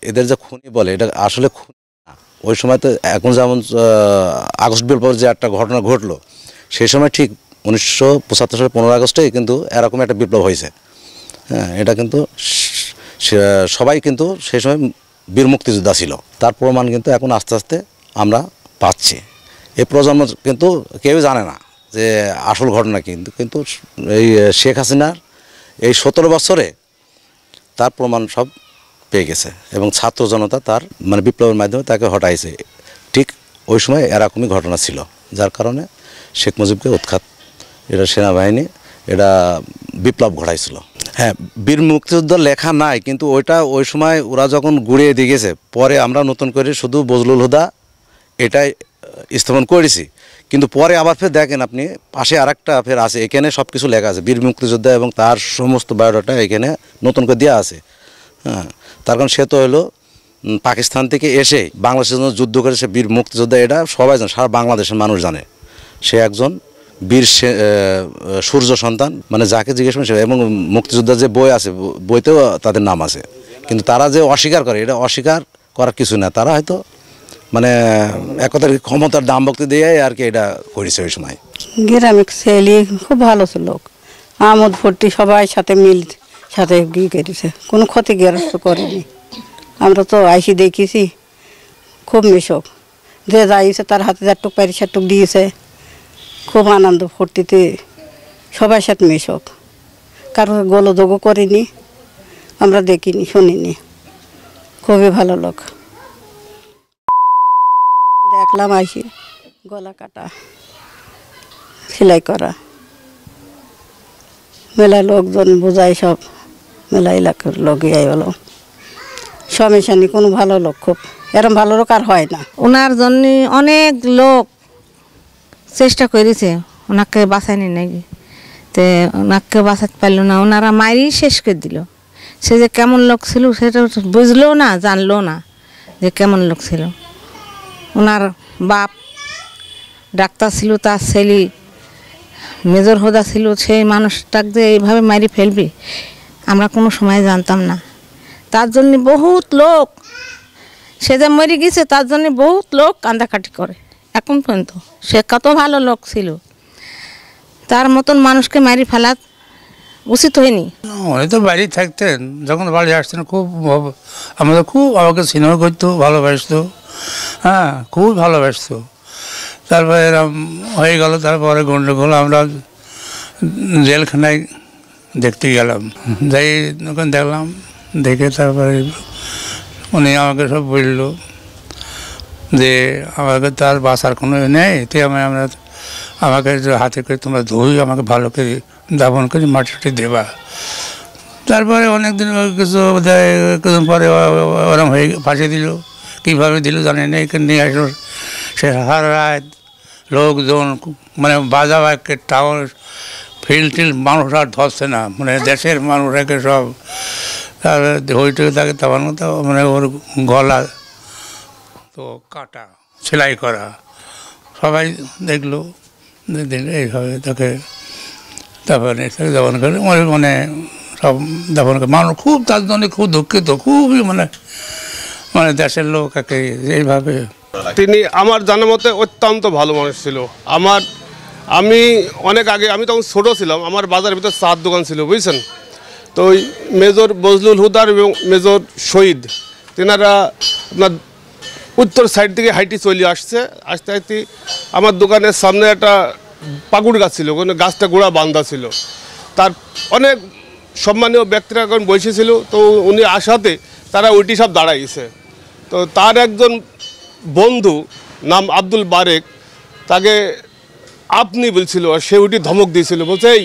এদের যে খুনি বলে, এটা আসলে খুনি না। ওই সময় তো এখন যেমন আগস্ট বিপ্লবের যে একটা ঘটনা ঘটলো, সেই সময় ঠিক 1975 সালের 15 আগস্টেই কিন্তু এরকম একটা বিপ্লব হয়েছে। হ্যাঁ, এটা কিন্তু সবাই কিন্তু সেই সময় বীর মুক্তিযোদ্ধা ছিল, তার প্রমাণ কিন্তু এখন আস্তে আস্তে আমরা পাচ্ছি। এই প্রজন্ম কিন্তু কেউ জানে না যে আসল ঘটনা কিন্তু এই শেখ হাসিনার এই 17 বছরে তার প্রমাণ সব পেয়ে গেছে এবং ছাত্র জনতা তার মানে বিপ্লবের মাধ্যমে তাকে হটাইছে। ঠিক ওই সময় এরকমই ঘটনা ছিল, যার কারণে শেখ মুজিবকে উৎখাত এটা সেনাবাহিনী এটা বিপ্লব ঘটাইছিল। হ্যাঁ, বীর মুক্তিযুদ্ধ লেখা নাই, কিন্তু ওইটা ওই সময় ওরা যখন গুড়িয়ে দিয়ে গেছে, পরে আমরা নতুন করে শুধু বজলুল হুদা এটাই স্থাপন করেছি। কিন্তু পরে আবার ফের দেখেন আপনি পাশে আরেকটা ফের আছে, এখানে সব কিছু লেখা আছে, বীর মুক্তিযোদ্ধা এবং তার সমস্ত বায়োডাটা এখানে নতুন করে দেওয়া আছে। হ্যাঁ, তার কারণ সে তো হলো পাকিস্তান থেকে এসে বাংলাদেশের জন্য যুদ্ধ করে, সে বীর মুক্তিযোদ্ধা, এটা সবাই জানে, সারা বাংলাদেশের মানুষ জানে। সে একজন বীর সূর্য সন্তান, মানে যাকে জিজ্ঞেস করেন, এবং মুক্তিযোদ্ধার যে বই আছে বইতেও তাদের নাম আছে। কিন্তু তারা যে অস্বীকার করে, এটা অস্বীকার করার কিছু না, তারা হয়তো মানে এক কথার ক্ষমতার দাম ভক্তি দিয়ে আর কি এটা করেছে ওই সময়। গ্রামের ছেলে খুব ভালো লোক, আমোদ ফুর্তি সবাই সাথে মিল সাথে গিয়ে করেছে, কোনো ক্ষতিগ্রস্ত করেনি। আমরা তো আইসি দেখেছি, খুব মিশক, যে যাইছে তার হাতে 4 টুক 5 টুক দিয়েছে, খুব আনন্দ ফুর্তিতে সবার সাথে মিশক, কারো গোলযোগও করিনি, আমরা দেখিনি শুনিনি, খুবই ভালো লোক। দেখলাম আইসি গলা কাটা, সেলাই করা, মেলা লোকজন বোঝাই, সব মেলা এলাকার লোকই হলো সমস্যানি, কোনো ভালো লোক, খুব এরম ভালো লোক আর হয় না। ওনার জন্য অনেক লোক চেষ্টা করেছে, ওনাকে বাঁচায়নি নাকি, তো ওনাকে বাঁচাতে পারলো না, ওনারা মারি শেষ করে দিল। সে যে কেমন লোক ছিল সেটা বুঝলো না, জানলো না যে কেমন লোক ছিল। ওনার বাপ ডাক্তার ছিল, তার ছেলে মেজর হুদা ছিল, সেই মানুষটাকে যে এইভাবে মারি ফেলবে আমরা কোনো সময় জানতাম না। তার জন্য বহুত লোক, সে যে মরে গেছে তার জন্য বহুত লোক কান্দাকাটি করে এখন পর্যন্ত। সে কত ভালো লোক ছিল, তার মতন মানুষকে মারি ফেলা উচিত হয়নি। উনি তো বাড়ি থাকতেন, যখন বাড়ি আসতেন খুব আমাদের খুব আমাকে স্নেহ করতো, ভালোবাসতো, হ্যাঁ খুব ভালোবাসতো। তারপরে এরম হয়ে গেল, তারপরে গন্ডগোল, আমরা জেলখানায় দেখতে গেলাম, যাই ওখানে দেখলাম, দেখে তারপরে উনি আমাকে সব বলল যে আমাকে তার বাঁচার কোনো নেই, তাই আমরা আমাকে হাতে করে তোমরা ধুই, আমাকে ভালো করে দাফন করে মাটি দেবা। তারপরে অনেক দিন কিছুদিন পরে ওরম হয়ে ফাঁসি দিল, কীভাবে দিল জানি না, এখানে নিয়ে আসলো। সে হার রাত লোকজন মানে বাজা বাক্যে টাওয়ার ফিল্ড টিল মানুষ আর ধরছে না, মানে দেশের মানুষ একে সব হইটুকে থাকে, তখন তো মানে ওর গলা তো কাটা, সেলাই করা, সবাই দেখলো, দেখলে এইভাবে তাকে তারপরে দাফন করে, মানে সব দাফন করে। মানুষ খুব তার জন্য খুব দুঃখিত, খুবই মানে মানে দেশের লোক একে এইভাবে। তিনি আমার জানা মতে অত্যন্ত ভালো মানুষ ছিল। আমি অনেক আগে, আমি তখন ছোটো ছিলাম, আমার বাজারের ভিতরে চার দোকান ছিল, বুঝছেন। তো ওই মেজর বজলুল হুদার এবং মেজর শহীদ, তেনারা আপনার উত্তর সাইড থেকে হাইটি চলে আসতে আসতে আমার দোকানের সামনে একটা পাকুড় গাছ ছিল, ওখানে গাছটা গোড়া বাঁধা ছিল। তার অনেক সম্মানীয় ব্যক্তিরা এখন বসেছিল, তো উনি আসাতে তারা ওইটি সব দাঁড়াইছে। তো তার একজন বন্ধু নাম আব্দুল বারেক, তাকে আপনি বলছিল, আর সে ওইটি ধমক দিয়েছিল, বলছে এই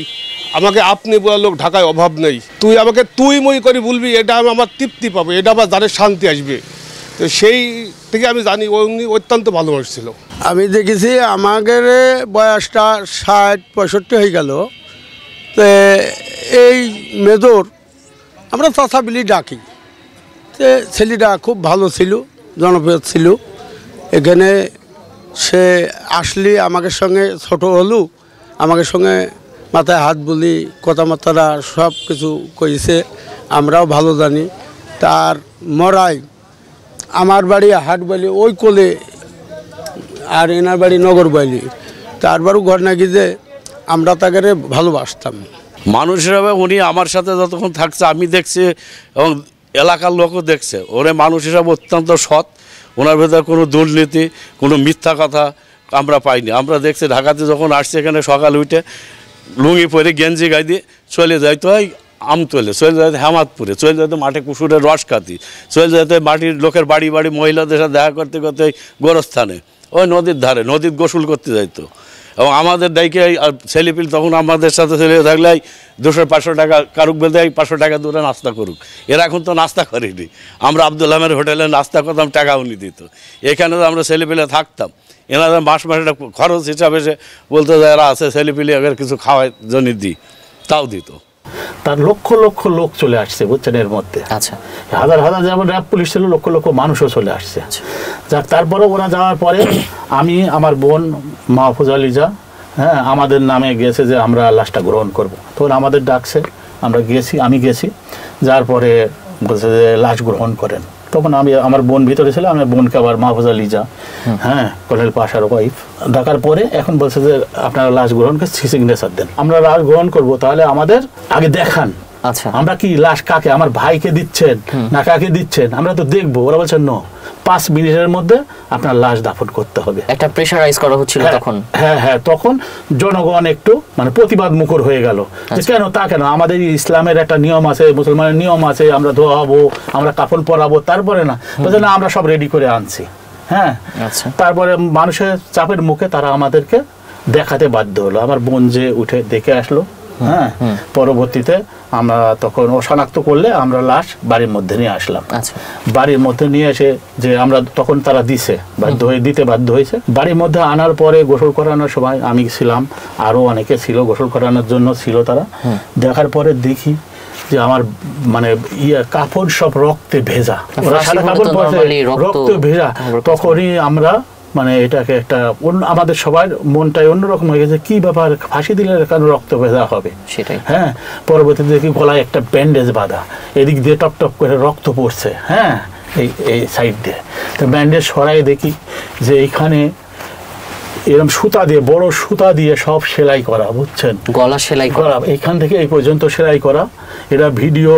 আমাকে আপনি বলার লোক ঢাকায় অভাব নেই, তুই আমাকে তুই মই করে বলবি, এটা আমার তৃপ্তি পাবো, এটা আমার জানে শান্তি আসবে। তো সেই থেকে আমি জানি উনি অত্যন্ত ভালো মানুষ ছিল। আমি দেখেছি আমাদের বয়সটা 60-65 হয়ে গেল, তো এই মেজর আমরা চাচা বলি ডাকি, তো ছেলেটা খুব ভালো ছিল, জনপ্রিয় ছিল। এখানে সে আসলে আমাকে সঙ্গে ছোট হলু, আমাকে সঙ্গে মাথায় হাত বলি, কথাবার্তা সব কিছু কইছে, আমরাও ভালো জানি। তার মরাই আমার বাড়ি হাটবালি ওই কোলে, আর এনার বাড়ি নগর বালি। তারপরও ঘটনা কি যে আমরা তাকে ভালোবাসতাম। মানুষ হিসাবে উনি আমার সাথে যতক্ষণ থাকছে আমি দেখছি, এবং এলাকার লোকও দেখছে, ওরে মানুষ হিসাবে অত্যন্ত সৎ, ওনার ভেতরে কোনো দুর্নীতি, কোনো মিথ্যা কথা আমরা পাইনি। আমরা দেখছি ঢাকাতে যখন আসছি, এখানে সকাল উঠে লুঙ্গি পরে গেঞ্জি গায়ে দিয়ে চলে যাইতে হয় আমতলে, চলে যেতে হেমাদপুরে, চলে যেতে মাঠে কুসুরের রস খাতি, চলে যেতে মাটির লোকের বাড়ি বাড়ি মহিলাদের সাথে দেখা করতে করতে গোরস্থানে, ওই নদীর ধারে নদীর গোসল করতে যাইতো। এবং আমাদের দায়কে ছেলেপিল তখন আমাদের সাথে ছেলে থাকলে 200-500 টাকা কারুক বেঁধে 500 টাকা দূরে নাস্তা করুক। এরা এখন তো নাস্তা করেনি। আমরা আব্দুল আহমের হোটেলে নাস্তা করতাম, টাকা উনি দিত। এখানে তো আমরা ছেলেপিলে থাকতাম, এনারা মাস একটা খরচ হিসাবে সে বলতো যে এরা আছে ছেলেপিলে এবার কিছু খাওয়ার জন্য দিই, তাও দিত। তার লক্ষ লক্ষ লোক চলে আসছে বুঝছেন এর মধ্যে। আচ্ছা, হাজার হাজার যেমন র্যাব পুলিশ ছিল, লক্ষ লক্ষ মানুষও চলে আসছে। যাক, তারপরে ওরা যাওয়ার পরে আমি আমার বোন মাহফুজা লিজা, হ্যাঁ, আমাদের নামে গিয়েছে যে আমরা লাশটা গ্রহণ করব। তখন আমাদের ডাকছে, আমরা গিয়েছি, আমি গেছি। যার পরে বলছে যে লাশ গ্রহণ করেন। তখন আমি, আমার বোন ভিতরে ছিল, আমার বোনকে আবার মাহফুজা লিজা, হ্যাঁ, কর্নেল পাশার ওয়াইফ, ডাকার পরে এখন বলছে যে আপনারা লাশ গ্রহণ করে সিগনেচার দেন। আমরা লাশ গ্রহণ করব, তাহলে আমাদের আগে দেখান। আচ্ছা, আমরা কি লাশ কাকে, আমার ভাইকে দিচ্ছেন না কাকে দিচ্ছেন আমরা তো দেখবো। ওরা বলছেন নো, 5 মিনিটের মধ্যে আপনার লাশ দাফন করতে হবে। একটা প্রেশারাইজ করা হচ্ছিল তখন। হ্যাঁ হ্যাঁ, তখন জনগণ একটু মানে প্রতিবাদ মুখর হয়ে গেল যে কেন তা কেন, আমাদের ইসলামের একটা নিয়ম আছে, মুসলমানের নিয়ম আছে, আমরা ধোয়াবো, আমরা কাফন পরাবো, তারপরে না বলছে না আমরা সব রেডি করে আনছি। হ্যাঁ, তারপরে মানুষের চাপের মুখে তারা আমাদেরকে দেখাতে বাধ্য হলো। আমার বোন যে উঠে দেখে আসলো, হ্যাঁ, পরবর্তীতে আমরা তখন ও শনাক্ত করলে আমরা লাশ বাড়ির মধ্যে নিয়ে আসলাম। বাড়ির মধ্যে নিয়ে এসে যে আমরা তখন তারা দিছে, দিতে বাধ্য হয়েছে। বাড়ির মধ্যে আনার পরে গোসল করানোর সময় আমি ছিলাম, আরো অনেকে ছিল, গোসল করানোর জন্য ছিল তারা। দেখার পরে দেখি যে আমার মানে কাপড় সব রক্তে ভেজা, ওরা সাদা কাপড় পরে রক্তে ভেজা। তখনই আমরা মানে এটাকে একটা আমাদের সবার মনটাই অন্যরকম হয়ে গেছে, কি ব্যাপার, ফাঁসি দিলে কেন রক্ত ভেজা হবে সেটাই। হ্যাঁ, পরবর্তীতে দেখি গলায় একটা ব্যান্ডেজ বাঁধা, এদিক দিয়ে টপ টপ করে রক্ত পড়ছে। হ্যাঁ, এই সাইড দিয়ে তো ব্যান্ডেজ সরাই দেখি যে এইখানে এরকম সুতা দিয়ে, বড় সুতা দিয়ে সব সেলাই করা, বুঝছেন, গলা সেলাই করা, এইখান থেকে এই পর্যন্ত সেলাই করা। এরা ভিডিও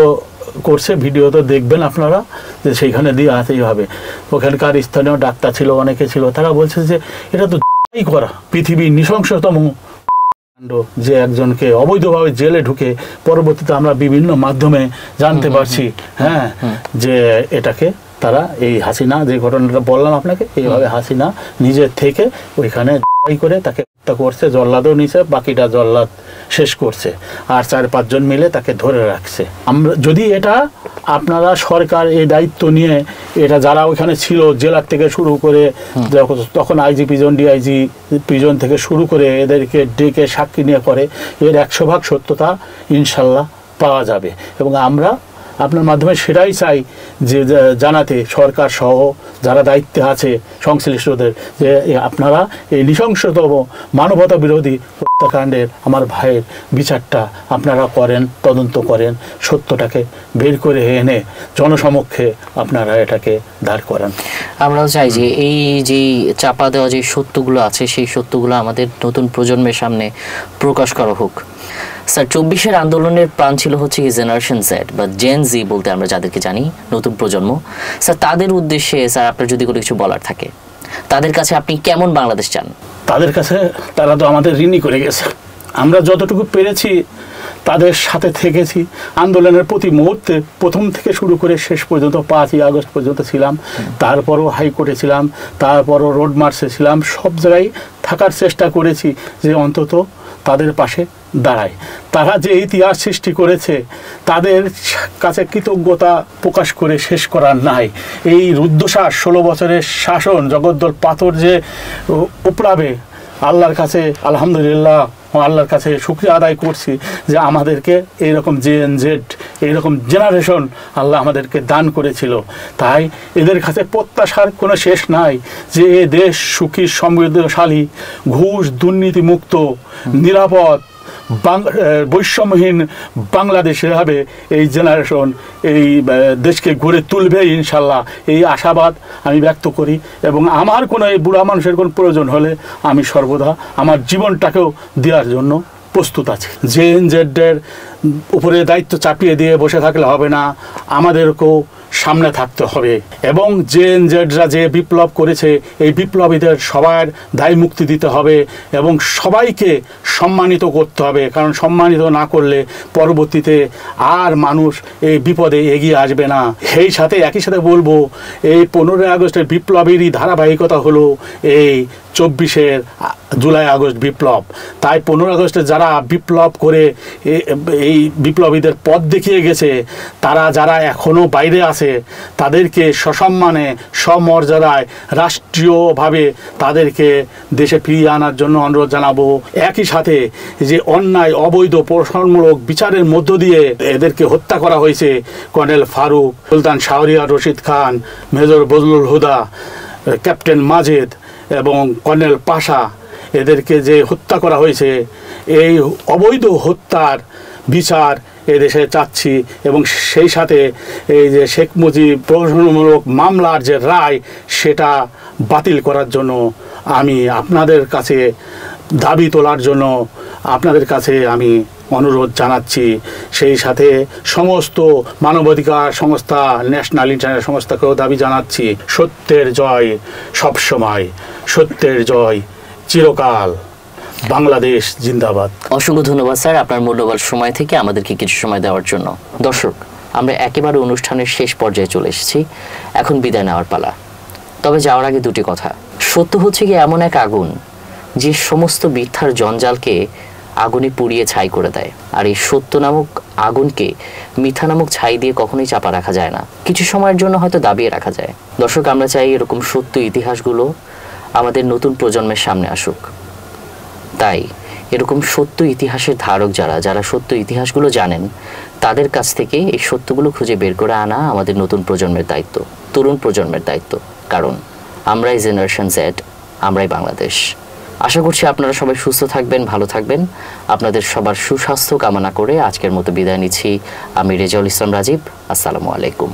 করছে, ভিডিও তো দেখবেন আপনারা, যে সেইখানে দিয়ে আসতেই হবে। ওখানকার স্থানীয় ডাক্তার ছিল, অনেকে ছিল, তারা বলছে যে এটা তো করা পৃথিবীর নৃশংসতম কাণ্ড, যে একজনকে অবৈধভাবে জেলে ঢুকে পরবর্তীতে আমরা বিভিন্ন মাধ্যমে জানতে পারছি, হ্যাঁ, যে এটাকে তারা এই হাসিনা, যে ঘটনাটা বললাম আপনাকে, এইভাবে হাসিনা নিজের থেকে ওইখানে করে তাকে হত্যা করছে, জল্লাদও নিছে, বাকিটা জল্লাদ শেষ করছে, আর 4-5 জন মিলে তাকে ধরে রাখছে। আমরা যদি এটা আপনারা সরকার এই দায়িত্ব নিয়ে, এটা যারা ওইখানে ছিল জেলার থেকে শুরু করে, তখন আইজি প্রিজন, ডিআইজি প্রিজন থেকে শুরু করে এদেরকে ডেকে সাক্ষী নিয়ে করে, এর 100% সত্যতা ইনশাল্লাহ পাওয়া যাবে। এবং আমরা আপনার মাধ্যমে সেটাই চাই যে জানাতে, সরকার সহ যারা দায়িত্বে আছে সংশ্লিষ্টদের, যে আপনারা এই নৃশংসতম মানবতা বিরোধী হত্যাকাণ্ডের আমার ভাইয়ের বিচারটা আপনারা করেন, তদন্ত করেন, সত্যটাকে বের করে এনে জনসমক্ষে আপনারা এটাকে দাঁড় করান। আমরাও চাই যে এই যে চাপা দেওয়া যে সত্যগুলো আছে, সেই সত্যগুলো আমাদের নতুন প্রজন্মের সামনে প্রকাশ করা হোক। স্যার, 24-এর আন্দোলনের প্রাণ ছিল হচ্ছে জেনারেশন জেড বা জেন জি বলতে আমরা যাদেরকে জানি, নতুন প্রজন্ম। স্যার, তাদের উদ্দেশ্যে স্যার আপনার যদি কোনো কিছু বলার থাকে, তাদের কাছে আপনি কেমন বাংলাদেশ চান? তাদের কাছে তারা তো আমাদের ঋণী করে গেছে, আমরা যতটুকু পেরেছি তাদের সাথে থেকেছি। আন্দোলনের প্রতি মুহূর্তে প্রথম থেকে শুরু করে শেষ পর্যন্ত 5ই আগস্ট পর্যন্ত ছিলাম, তারপরও হাইকোর্টে ছিলাম, তারপরও রোড মার্চে ছিলাম, সব জায়গায় থাকার চেষ্টা করেছি যে অন্তত তাদের পাশে দাঁড়ায়। তারা যে ইতিহাস সৃষ্টি করেছে তাদের কাছে কৃতজ্ঞতা প্রকাশ করে শেষ করার নাই। এই রুদ্ধশ্বাস 16 বছরের শাসন জগদ্দল পাথর যে উপড়াবে, আল্লাহর কাছে আলহামদুলিল্লাহ, আল্লাহর কাছে শুকরিয়া আদায় করছি যে আমাদেরকে এইরকম জেএনজেড, এইরকম জেনারেশন আল্লাহ আমাদেরকে দান করেছিল। তাই এদের কাছে প্রত্যাশার কোনো শেষ নাই যে এ দেশ সুখী, সমৃদ্ধশালী, ঘুষ দুর্নীতি মুক্ত, নিরাপদ, বৈষম্যহীন বাংলাদেশে হবে এই জেনারেশন, এই দেশকে গড়ে তুলবে ইনশাল্লাহ। এই আশাবাদ আমি ব্যক্ত করি এবং আমার কোনো এই বুড়া মানুষের কোনো প্রয়োজন হলে আমি সর্বদা আমার জীবনটাকেও দেওয়ার জন্য প্রস্তুত আছি। জেএনজেডের উপরে দায়িত্ব চাপিয়ে দিয়ে বসে থাকলে হবে না, আমাদেরকেও সামনে থাকতে হবে। এবং জেএনজেডরা যে বিপ্লব করেছে, এই বিপ্লবীদের সবার দায় মুক্তি দিতে হবে এবং সবাইকে সম্মানিত করতে হবে, কারণ সম্মানিত না করলে পরবর্তীতে আর মানুষ এই বিপদে এগিয়ে আসবে না। সেই সাথে একই সাথে বলবো, এই 15ই আগস্টের বিপ্লবেরই ধারাবাহিকতা হলো এই 24-এর জুলাই আগস্ট বিপ্লব। তাই 15 আগস্টে যারা বিপ্লব করে এই বিপ্লবীদের পথ দেখিয়ে গেছে, তারা যারা এখনও বাইরে আছে তাদেরকে সসম্মানে সমর্যাদায় রাষ্ট্রীয়ভাবে তাদেরকে দেশে ফিরিয়ে আনার জন্য অনুরোধ জানাবো। একই সাথে যে অন্যায় অবৈধ প্রহসনমূলক বিচারের মধ্য দিয়ে এদেরকে হত্যা করা হয়েছে, কর্নেল ফারুক, সুলতান শাহরিয়ার রশিদ খান, মেজর বজলুল হুদা, ক্যাপ্টেন মাজেদ এবং কর্নেল পাশা, এদেরকে যে হত্যা করা হয়েছে, এই অবৈধ হত্যার বিচার এদেশে চাচ্ছি। এবং সেই সাথে এই যে শেখ মুজিব প্রহসনমূলক মামলার যে রায়, সেটা বাতিল করার জন্য আমি আপনাদের কাছে দাবি তোলার জন্য আপনাদের কাছে আমি অনুরোধ জানাচ্ছি। সেই সাথে সমস্ত মানবাধিকার সংস্থা, ন্যাশনাল ইন্টারন্যাশনাল সংস্থাকেও দাবি জানাচ্ছি, সত্যের জয় সবসময়, সত্যের জয় চিরকাল। বাংলাদেশ জিন্দাবাদ। অসংখ্য ধন্যবাদ স্যার আপনার মূল্যবান সময় থেকে আমাদেরকে কিছু সময় দেওয়ার জন্য। দর্শক, আমরা একেবারে অনুষ্ঠানের শেষ পর্যায়ে চলে এসেছি, এখন বিদায় নেওয়ার পালা। তবে যাওয়ার আগে দুটি কথা। সত্য হচ্ছে কি এমন এক আগুন যে সমস্ত মিথ্যার জঞ্জালকে আগুনে পুড়িয়ে ছাই করে দেয়, আর এই সত্য নামক আগুনকে মিথ্যা নামক ছাই দিয়ে কখনোই চাপা রাখা যায় না, কিছু সময়ের জন্য হয়তো দাবিয়ে রাখা যায়। দর্শক, আমরা চাই এরকম সত্য ইতিহাসগুলো আমাদের নতুন প্রজন্মের সামনে আসুক। তাই এরকম সত্য ইতিহাসের ধারক যারা সত্য ইতিহাসগুলো জানেন, তাদের কাছ থেকে এই সত্যগুলো খুঁজে বের করে আনা আমাদের নতুন প্রজন্মের দায়িত্ব, তরুণ প্রজন্মের দায়িত্ব। কারণ আমরাই জেনারেশন জেড, আমরাই বাংলাদেশ। আশা করছি আপনারা সবাই সুস্থ থাকবেন, ভালো থাকবেন। আপনাদের সবার সুস্বাস্থ্য কামনা করে আজকের মতো বিদায় নিচ্ছি। আমি রেজাউল ইসলাম রাজীব। আসসালামু আলাইকুম।